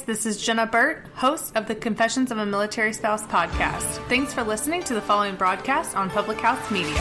this is Jenna Burt, host of the Confessions of a Military Spouse podcast. Thanks for listening to the following broadcast on Public House Media.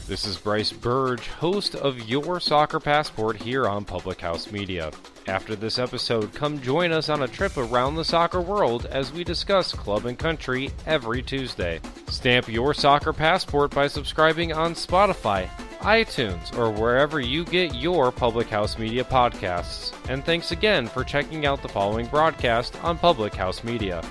This is Bryce Burge, host of Your Soccer Passport here on Public House Media. After this episode, come join us on a trip around the soccer world as we discuss club and country every Tuesday. Stamp your soccer passport by subscribing on Spotify, iTunes, or wherever you get your Public House Media podcasts. And thanks again for checking out the following broadcast on Public House Media.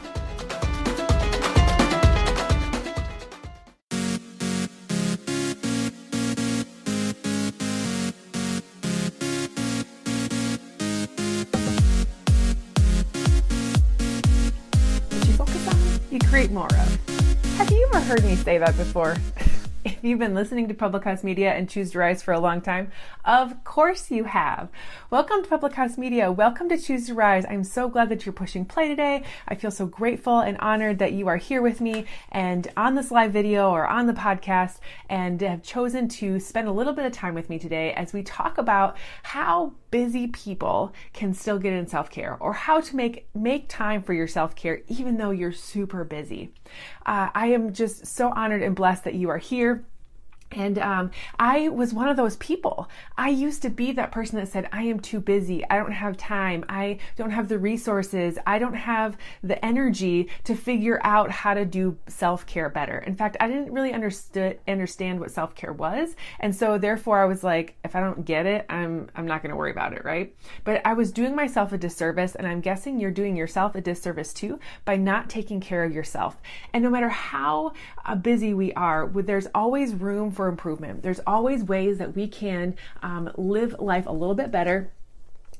Create more of. Have you ever heard me say that before? If you've been listening to Public House Media and Choose to Rise for a long time, of course you have. Welcome to Public House Media. Welcome to Choose to Rise. I'm so glad that you're pushing play today. I feel so grateful and honored that you are here with me and on this live video or on the podcast and have chosen to spend a little bit of time with me today as we talk about how busy people can still get in self-care, or how to make time for your self-care even though you're super busy. I am just so honored and blessed that you are here. And I was one of those people. I used to be that person that said, I am too busy. I don't have time. I don't have the resources. I don't have the energy to figure out how to do self-care better. In fact, I didn't really understand what self-care was. And so therefore I was like, if I don't get it, I'm not going to worry about it, right? But I was doing myself a disservice, and I'm guessing you're doing yourself a disservice too by not taking care of yourself. And no matter how busy we are, there's always room for improvement. There's always ways that we can live life a little bit better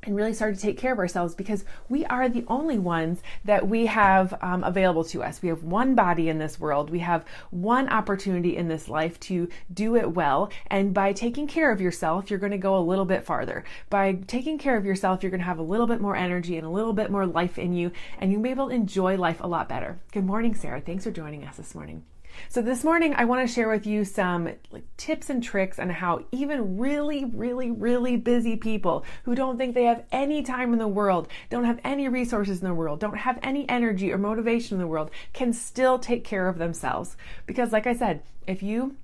and really start to take care of ourselves, because we are the only ones that we have available to us. We have one body in this world. We have one opportunity in this life to do it well. And by taking care of yourself, you're going to go a little bit farther. By taking care of yourself, you're going to have a little bit more energy and a little bit more life in you, and you'll be able to enjoy life a lot better. Good morning, Sarah. Thanks for joining us this morning. So this morning, I want to share with you some tips and tricks on how even really, really, really busy people who don't think they have any time in the world, don't have any resources in the world, don't have any energy or motivation in the world, can still take care of themselves. Because like I said, if you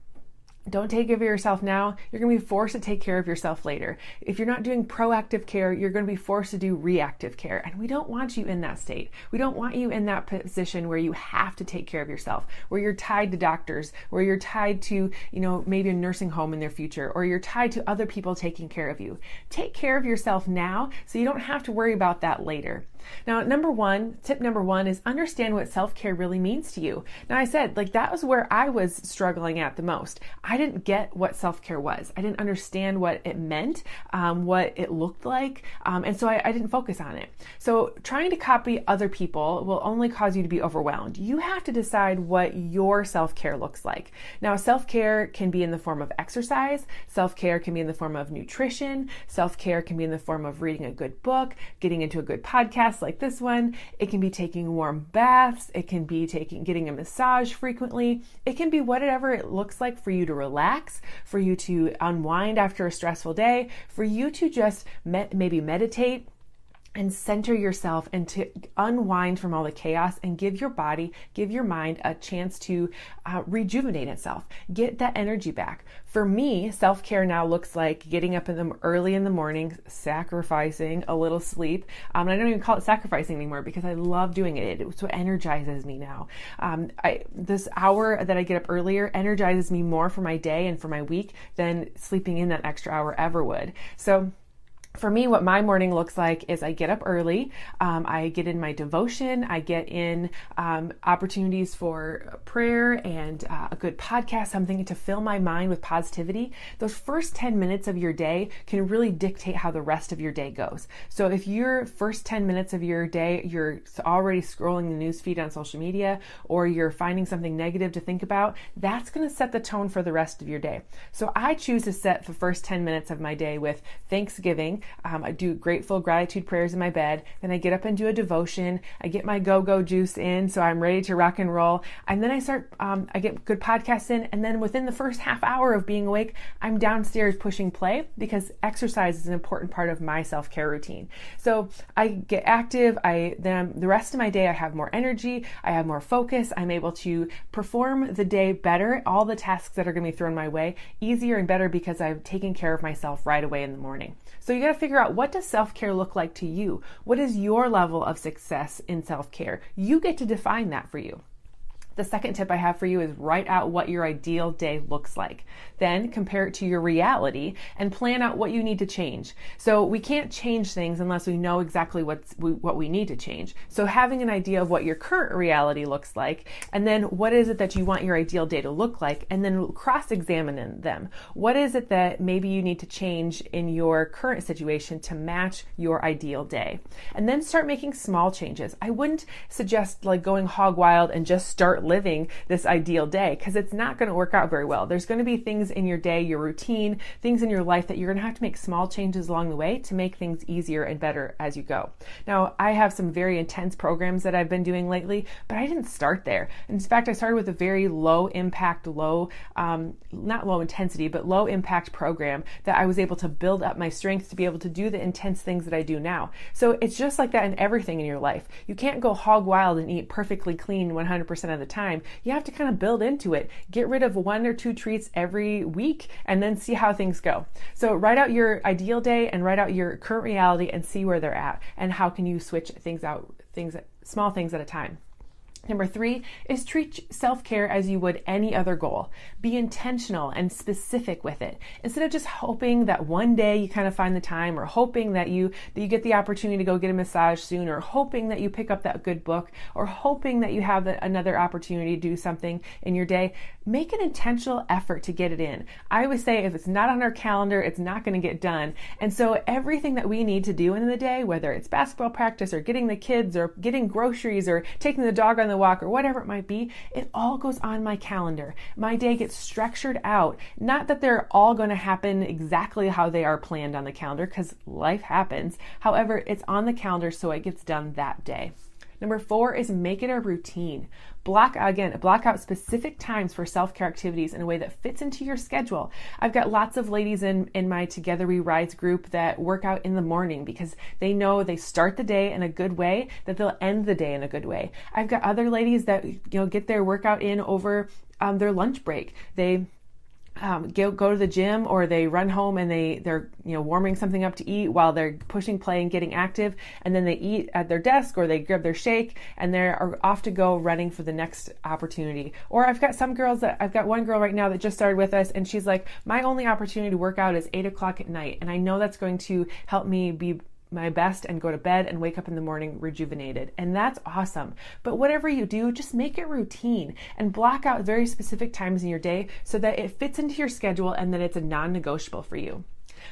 don't take care of yourself now, you're going to be forced to take care of yourself later. If you're not doing proactive care, you're going to be forced to do reactive care. And we don't want you in that state. We don't want you in that position where you have to take care of yourself, where you're tied to doctors, where you're tied to, maybe a nursing home in their future, or you're tied to other people taking care of you. Take care of yourself now so you don't have to worry about that later. Now, tip number one is understand what self-care really means to you. Now, I said, that was where I was struggling at the most. I didn't get what self-care was. I didn't understand what it meant, what it looked like, and so I didn't focus on it. So trying to copy other people will only cause you to be overwhelmed. You have to decide what your self-care looks like. Now, self-care can be in the form of exercise. Self-care can be in the form of nutrition. Self-care can be in the form of reading a good book, getting into a good podcast like this one. It can be taking warm baths. It can be getting a massage frequently. It can be whatever it looks like for you to relax, for you to unwind after a stressful day, for you to just maybe meditate and center yourself and to unwind from all the chaos and give your body, give your mind a chance to rejuvenate itself, get that energy back. For me, self-care now looks like getting up early in the morning, sacrificing a little sleep. I don't even call it sacrificing anymore because I love doing it. It's what energizes me now. This hour that I get up earlier energizes me more for my day and for my week than sleeping in that extra hour ever would. So for me, what my morning looks like is I get up early, I get in my devotion, I get in opportunities for prayer and a good podcast, something to fill my mind with positivity. Those first 10 minutes of your day can really dictate how the rest of your day goes. So if your first 10 minutes of your day, you're already scrolling the news feed on social media, or you're finding something negative to think about, that's going to set the tone for the rest of your day. So I choose to set the first 10 minutes of my day with Thanksgiving, morning. I do grateful gratitude prayers in my bed. Then I get up and do a devotion. I get my go-go juice in, so I'm ready to rock and roll. And then I get good podcasts in. And then within the first half hour of being awake, I'm downstairs pushing play because exercise is an important part of my self-care routine. So I get active. Then the rest of my day, I have more energy. I have more focus. I'm able to perform the day better. All the tasks that are going to be thrown my way easier and better because I've taken care of myself right away in the morning. So you got to figure out, what does self-care look like to you? What is your level of success in self-care? You get to define that for you. The second tip I have for you is write out what your ideal day looks like. Then compare it to your reality and plan out what you need to change. So we can't change things unless we know exactly what we need to change. So having an idea of what your current reality looks like, and then what is it that you want your ideal day to look like, and then cross-examine them. What is it that maybe you need to change in your current situation to match your ideal day? And then start making small changes. I wouldn't suggest going hog wild and just start living this ideal day, because it's not going to work out very well. There's going to be things in your day, your routine, things in your life that you're going to have to make small changes along the way to make things easier and better as you go. Now, I have some very intense programs that I've been doing lately, but I didn't start there. In fact, I started with a very low impact, not low intensity, but low impact program that I was able to build up my strength to be able to do the intense things that I do now. So it's just like that in everything in your life. You can't go hog wild and eat perfectly clean 100% of the time. You have to kind of build into it. Get rid of 1 or 2 treats every week and then see how things go. So write out your ideal day and write out your current reality and see where they're at and how can you switch things out, small things at a time. Number 3 is treat self-care as you would any other goal. Be intentional and specific with it. Instead of just hoping that one day you kind of find the time, or hoping that you get the opportunity to go get a massage soon, or hoping that you pick up that good book, or hoping that you have another opportunity to do something in your day, make an intentional effort to get it in. I always say if it's not on our calendar, it's not going to get done. And so everything that we need to do in the day, whether it's basketball practice or getting the kids or getting groceries or taking the dog on the walk or whatever it might be, it all goes on my calendar. My day gets structured out. Not that they're all going to happen exactly how they are planned on the calendar, because life happens. However, it's on the calendar so it gets done that day. Number 4 is make it a routine. Block out specific times for self-care activities in a way that fits into your schedule. I've got lots of ladies in my Together We Rise group that work out in the morning because they know they start the day in a good way, that they'll end the day in a good way. I've got other ladies that get their workout in over their lunch break. They go to the gym, or they run home and they're warming something up to eat while they're pushing play and getting active, and then they eat at their desk, or they grab their shake and they're off to go running for the next opportunity. Or I've got one girl right now that just started with us, and she's like, my only opportunity to work out is 8:00 at night, and I know that's going to help me be my best and go to bed and wake up in the morning rejuvenated. And that's awesome. But whatever you do, just make it routine and block out very specific times in your day so that it fits into your schedule and that it's a non-negotiable for you.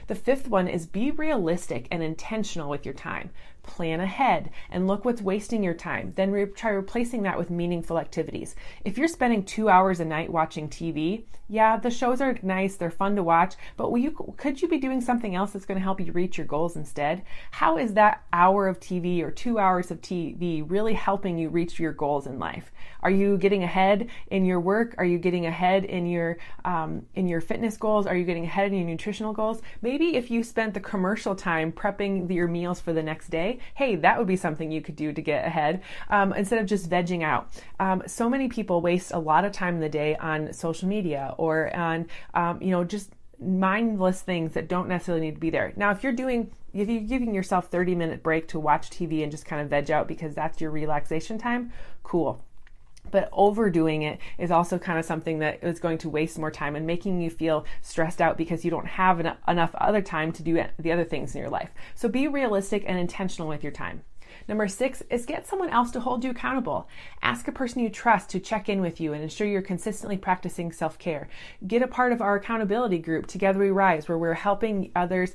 The 5th one is be realistic and intentional with your time. Plan ahead and look what's wasting your time. Then try replacing that with meaningful activities. If you're spending 2 hours a night watching TV, yeah, the shows are nice, they're fun to watch, but could you be doing something else that's going to help you reach your goals instead? How is that hour of TV or 2 hours of TV really helping you reach your goals in life? Are you getting ahead in your work? Are you getting ahead in your fitness goals? Are you getting ahead in your nutritional goals? Maybe if you spent the commercial time prepping your meals for the next day, hey, that would be something you could do to get ahead instead of just vegging out. So many people waste a lot of time in the day on social media or on, just mindless things that don't necessarily need to be there. Now, if you're giving yourself 30-minute break to watch TV and just kind of veg out because that's your relaxation time, cool. But overdoing it is also kind of something that is going to waste more time and making you feel stressed out because you don't have enough other time to do the other things in your life. So be realistic and intentional with your time. Number 6 is get someone else to hold you accountable. Ask a person you trust to check in with you and ensure you're consistently practicing self-care. Get a part of our accountability group, Together We Rise, where we're helping others,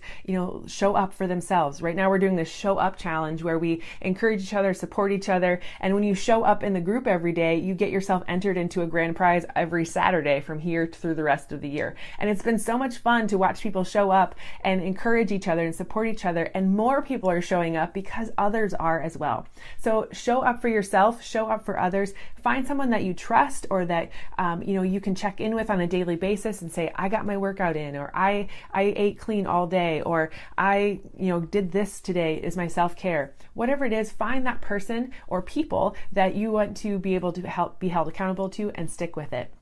show up for themselves. Right now we're doing this Show Up Challenge where we encourage each other, support each other, and when you show up in the group every day, you get yourself entered into a grand prize every Saturday from here through the rest of the year. And it's been so much fun to watch people show up and encourage each other and support each other, and more people are showing up because others are as well. So show up for yourself, show up for others, find someone that you trust or that you can check in with on a daily basis and say, I got my workout in, or I ate clean all day, or I did this today is my self-care. Whatever it is, find that person or people that you want to be able to be held accountable to and stick with it.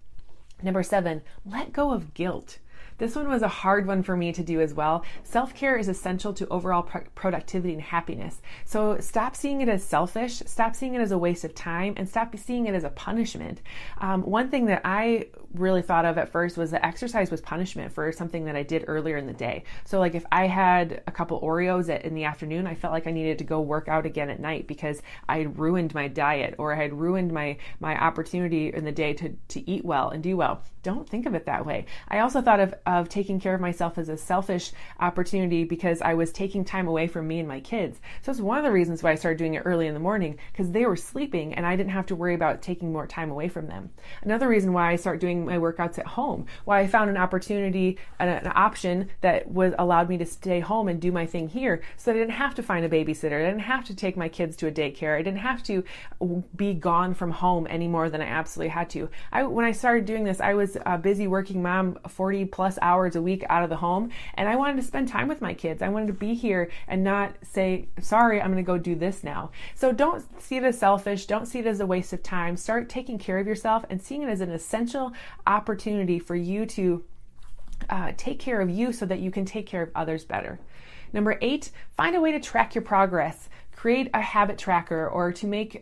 Number 7, let go of guilt. This one was a hard one for me to do as well. Self-care is essential to overall productivity and happiness. So stop seeing it as selfish, stop seeing it as a waste of time, and stop seeing it as a punishment. One thing that I really thought of at first was that exercise was punishment for something that I did earlier in the day. So like if I had a couple Oreos in the afternoon, I felt like I needed to go work out again at night because I had ruined my diet or I had ruined my opportunity in the day to eat well and do well. Don't think of it that way. I also thought of taking care of myself as a selfish opportunity because I was taking time away from me and my kids. So it's one of the reasons why I started doing it early in the morning, because they were sleeping and I didn't have to worry about taking more time away from them. Another reason why I started doing my workouts at home, why I found an opportunity, an option that allowed me to stay home and do my thing here, so that I didn't have to find a babysitter. I didn't have to take my kids to a daycare. I didn't have to be gone from home any more than I absolutely had to. When I started doing this, I was a busy working mom, 40 plus hours a week out of the home, and I wanted to spend time with my kids. I wanted to be here and not say, sorry, I'm going to go do this now. So don't see it as selfish. Don't see it as a waste of time. Start taking care of yourself and seeing it as an essential opportunity for you to take care of you so that you can take care of others better. Number 8, find a way to track your progress. Create a habit tracker, or to make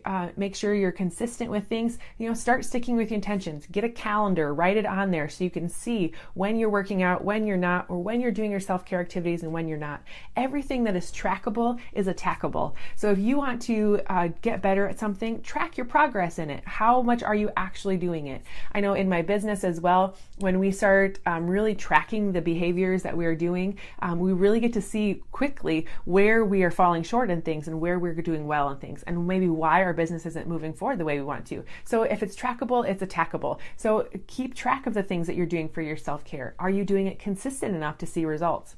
sure you're consistent with things. Start sticking with your intentions. Get a calendar, write it on there so you can see when you're working out, when you're not, or when you're doing your self-care activities and when you're not. Everything that is trackable is attackable. So if you want to get better at something, track your progress in it. How much are you actually doing it? I know in my business as well, when we start really tracking the behaviors that we're doing, we really get to see quickly where we are falling short in things and where we're doing well in things, and maybe why our business isn't moving forward the way we want to. So if it's trackable, it's attackable. So keep track of the things that you're doing for your self-care. Are you doing it consistent enough to see results?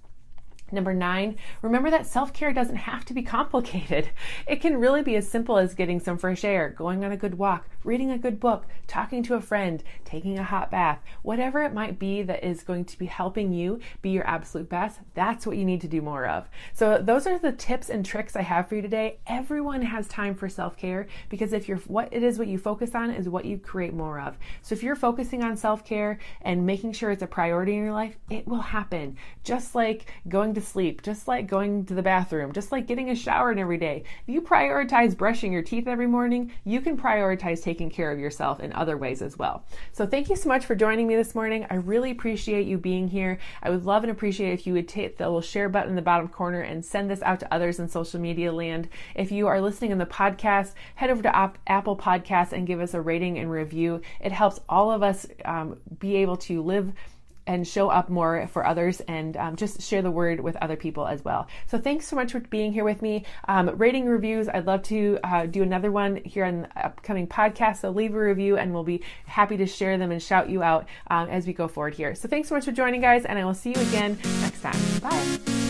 Number 9, remember that self-care doesn't have to be complicated. It can really be as simple as getting some fresh air, going on a good walk, reading a good book, talking to a friend, taking a hot bath, whatever it might be that is going to be helping you be your absolute best. That's what you need to do more of. So those are the tips and tricks I have for you today. Everyone has time for self-care, because if what you focus on is what you create more of. So if you're focusing on self-care and making sure it's a priority in your life, it will happen. Just like going to sleep, just like going to the bathroom, just like getting a shower every day. If you prioritize brushing your teeth every morning, you can prioritize taking care of yourself in other ways as well. So thank you so much for joining me this morning. I really appreciate you being here. I would love and appreciate if you would hit the little share button in the bottom corner and send this out to others in social media land. If you are listening in the podcast, head over to Apple Podcasts and give us a rating and review. It helps all of us be able to live and show up more for others, and just share the word with other people as well. So thanks so much for being here with me. Rating reviews, I'd love to do another one here on the upcoming podcast. So leave a review and we'll be happy to share them and shout you out as we go forward here. So thanks so much for joining, guys, and I will see you again next time. Bye.